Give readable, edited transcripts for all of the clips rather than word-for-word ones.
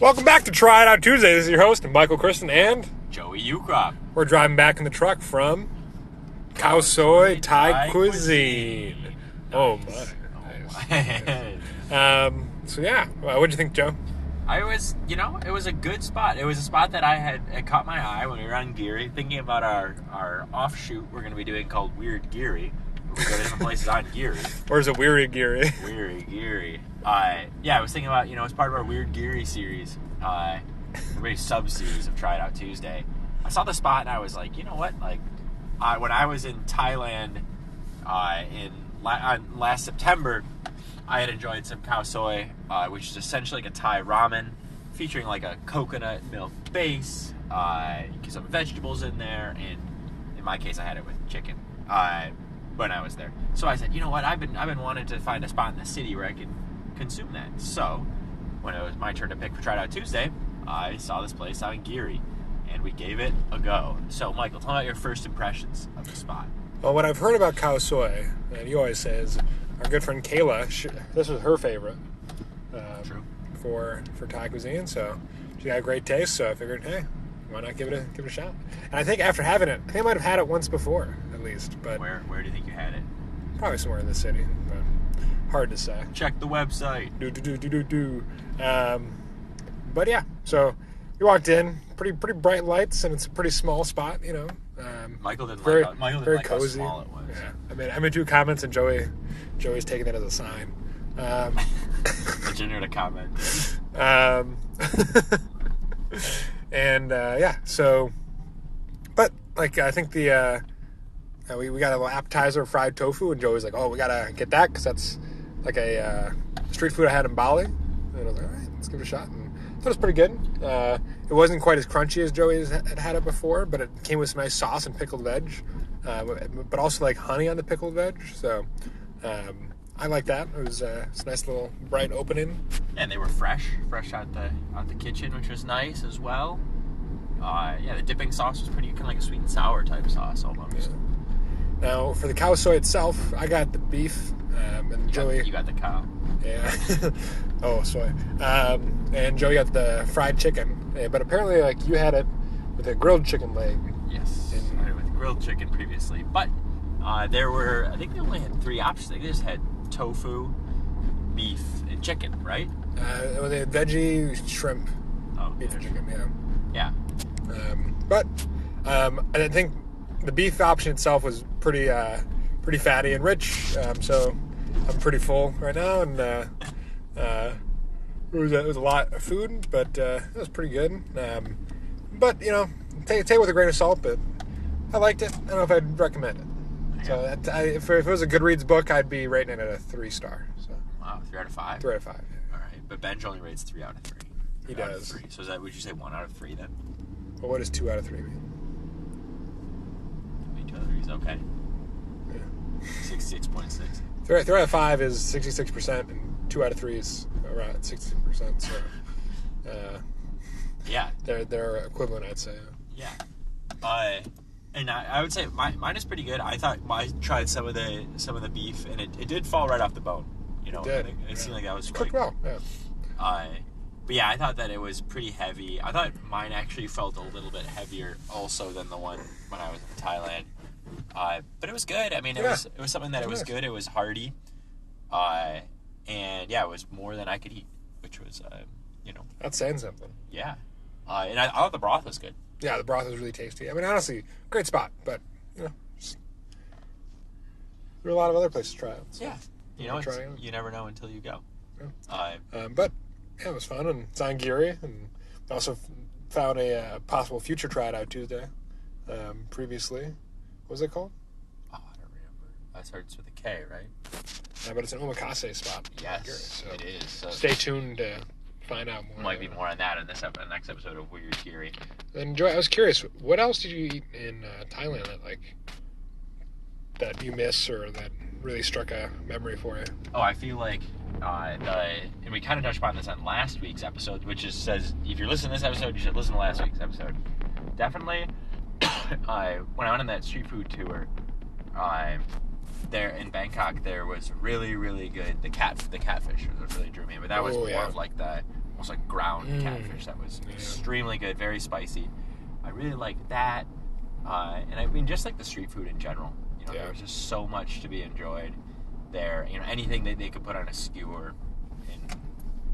Welcome back to Try It Out Tuesday. This is your host, Michael Christen, and Joey Ukrop. We're driving back in the truck from Khaosoi Thai Cuisine. Oh my! So yeah, what did you think, Joe? It was a good spot. It was a spot that it caught my eye when we were on Geary, thinking about our offshoot we're going to be doing called Weird Geary. We go to different places on Geary. Or is it Weary Geary? Weary Geary. I was thinking about, as part of our Weird Geary series, very sub-series of Try It Out Tuesday, I saw the spot and I was like, you know what? Like, when I was in Thailand last September, I had enjoyed some Khaosoi, which is essentially like a Thai ramen, featuring like a coconut milk base, some vegetables in there, and in my case, I had it with chicken. When I was there, so I said, you know what? I've been wanting to find a spot in the city where I can consume that. So when it was my turn to pick for Try It Out Tuesday, I saw this place out in Geary, and we gave it a go. So Michael, tell me about your first impressions of the spot. Well, what I've heard about Khaosoi, and you always say, is our good friend Kayla. This was her favorite. True. For Thai cuisine, so she got a great taste. So I figured, hey, why not give it a shot? And I think after having it, I think I might have had it once before, at least. But where do you think you had it? Probably somewhere in the city, but hard to say. Check the website. But yeah, so we walked in, pretty bright lights, and it's a pretty small spot, Michael didn't very like cozy. how small it was. Yeah, I made 2 comments, and Joey's taking that as a sign. I generated a comment. And yeah, so, but like I think we got a little appetizer of fried tofu, and Joey's like, "Oh, we gotta get that because that's like a street food I had in Bali." And I was like, "All right, let's give it a shot." And I thought it was pretty good. It wasn't quite as crunchy as Joey's had it before, but it came with some nice sauce and pickled veg, but also like honey on the pickled veg. So I like that. It was a nice little bright opening. Yeah, and they were fresh out the kitchen, which was nice as well. The dipping sauce was pretty kind of like a sweet and sour type sauce almost. Yeah. Now for the Khaosoi itself, I got the beef, and Joey. You got the cow. Yeah. Oh, soy. And Joey got the fried chicken, but apparently, like you had it with a grilled chicken leg. Yes, I had it with grilled chicken previously, but I think they only had 3 options. They just had tofu, beef, and chicken, right? They had veggie, shrimp, beef and chicken. Yeah. But I think the beef option itself was pretty fatty and rich. So I'm pretty full right now, and it was a lot of food, but it was pretty good. But take it with a grain of salt. But I liked it. I don't know if I'd recommend it. So if it was a Goodreads book, I'd be rating it at a 3-star. So. Wow, 3 out of 5? 3 out of 5, yeah. All right, but Benj only rates 3 out of 3. He does. So would you say 1 out of 3 then? Well, what does 2 out of 3 mean? 2 out of 3 is okay. Yeah. 66.6. 3 out of 5 is 66%, and 2 out of 3 is around 60%. So, yeah, they're equivalent, I'd say. Yeah. And I would say mine is pretty good. I thought I tried some of the beef, and it did fall right off the bone. It did. It seemed like that was cooked well. Yeah. But yeah, I thought that it was pretty heavy. I thought mine actually felt a little bit heavier also than the one when I was in Thailand. But it was good. I mean, it was something that it was nice. Good. It was hearty. And yeah, it was more than I could eat, which was That's saying something. Yeah. And I thought the broth was good. Yeah, the broth was really tasty. I mean, honestly, great spot, but there are a lot of other places to try it. So yeah. You never know until you go. Yeah. But yeah, it was fun, and it's on Geary, and also found a possible future Try It Out Tuesday previously. What was it called? Oh, I don't remember. That starts with a K, right? Yeah, but it's an omakase spot. Yes, Geary, so it is. So stay tuned to find out more. Might be more on that in the next episode of Weird Geary. And Joy, I was curious, what else did you eat in Thailand that you miss or that really struck a memory for you? Oh, I feel like and we kind of touched upon this on last week's episode, which says if you're listening to this episode, you should listen to last week's episode. Definitely, when I went on that street food tour, there in Bangkok, there was really, really good. The catfish was what really drew me, but that was more of like the almost like ground catfish that was extremely good, very spicy. I really liked that. And I mean, just like the street food in general. You know, there was just so much to be enjoyed there. You know, anything that they could put on a skewer and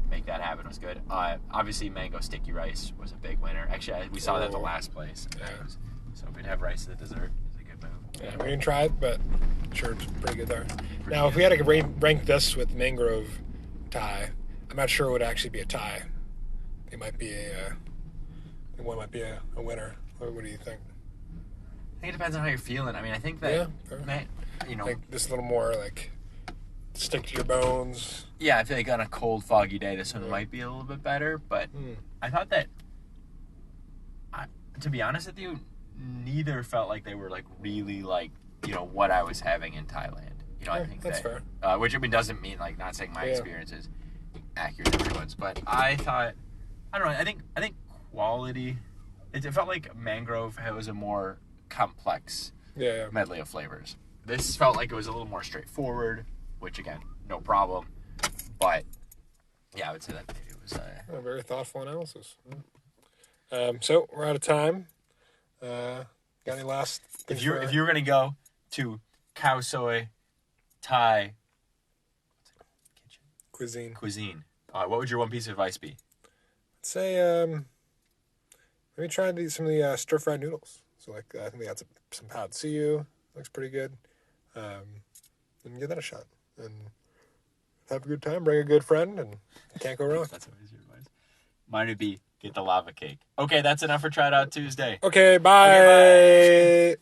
make that happen was good. Obviously, mango sticky rice was a big winner. Actually, we saw that at the last place. So if we'd have rice at the dessert, it's a good move. Yeah, we didn't try it, but I'm sure it's pretty good there. Now, if we had to rank this with mangrove Thai, I'm not sure it would actually be a tie. It might be one might be a winner. What do you think? I think it depends on how you're feeling. I mean, I think that, you know, like this a little more like stick to your bones. Yeah, I feel like on a cold, foggy day, this one might be a little bit better. But I thought that, to be honest with you, neither felt like they were like really like, you know, what I was having in Thailand. You know, I think that's fair. Which I mean doesn't mean like not saying my experience is accurate to everyone's, but I thought, I don't know, I think quality. It felt like mangrove was a more complex medley of flavors. This felt like it was a little more straightforward, which again, no problem. But yeah, I would say that maybe it was a very thoughtful analysis. So we're out of time. Got any last? If you were gonna go to Khaosoi Thai Cuisine, what would your one piece of advice be? I'd say maybe try some of the stir fried noodles. So like I think they got some pad see ew. Looks pretty good. And give that a shot and have a good time. Bring a good friend, and can't go wrong. That's always your advice. Mine would be get the lava cake. Okay, that's enough for Try It Out Tuesday. Okay, bye.